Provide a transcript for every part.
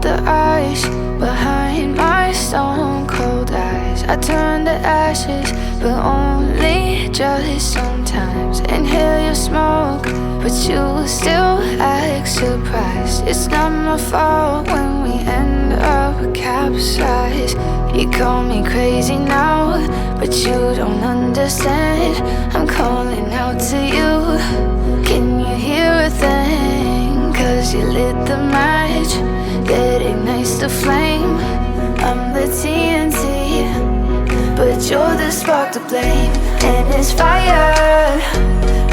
melt the ice behind my stone cold eyes. I turn to ashes, but only just sometimes. Inhale your smoke, but you still act surprised. It's not my fault when we end up capsized. You call me crazy now, but you don't understand. I'm calling out to you. Can you hear a thing? 'Cause you lit the match that ignites the flame. I'm the TNT, but you're the spark to blame. And it's fire,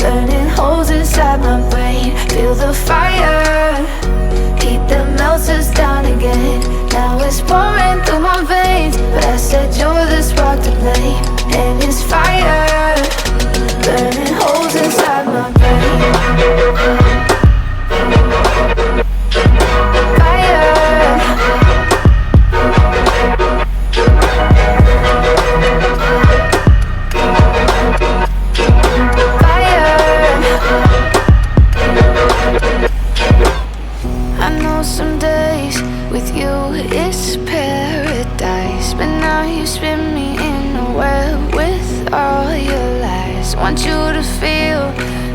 burning holes inside my brain. Feel the fire, heat that melts us down again. Now it's pouring through my veins, but I said you're the spark to blame. And it's fire, burning holes inside my brain. Some days with you it's paradise, but now you spin me in a web with all your lies. Want you to feel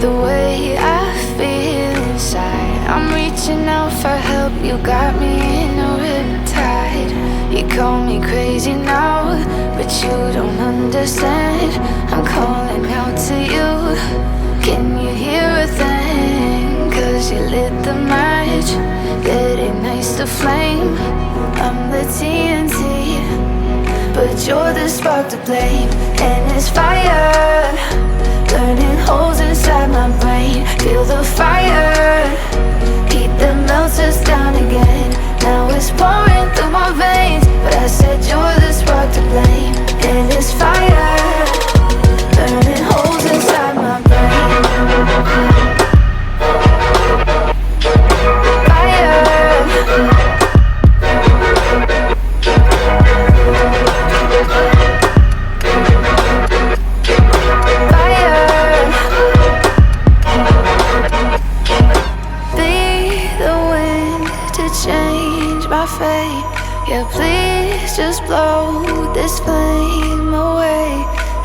the way I feel inside. I'm reaching out for help, you got me in a riptide. You call me crazy now, but you don't understand. I'm calling out to you. Can you hear a thing? 'Cause you lit the match that ignites the flame. I'm the TNT, but you're the spark to blame. And it's fire, burning holes inside my brain. Feel the fire, heat that melts us down again. Now it's pouring through my veins, but I said you're the spark to blame. And it's fire, burning holes inside my brain. Yeah, please just blow this flame away.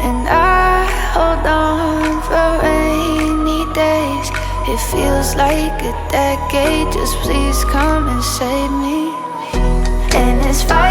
And I hold on for rainy days. It feels like a decade, just please come and save me. And it's fire.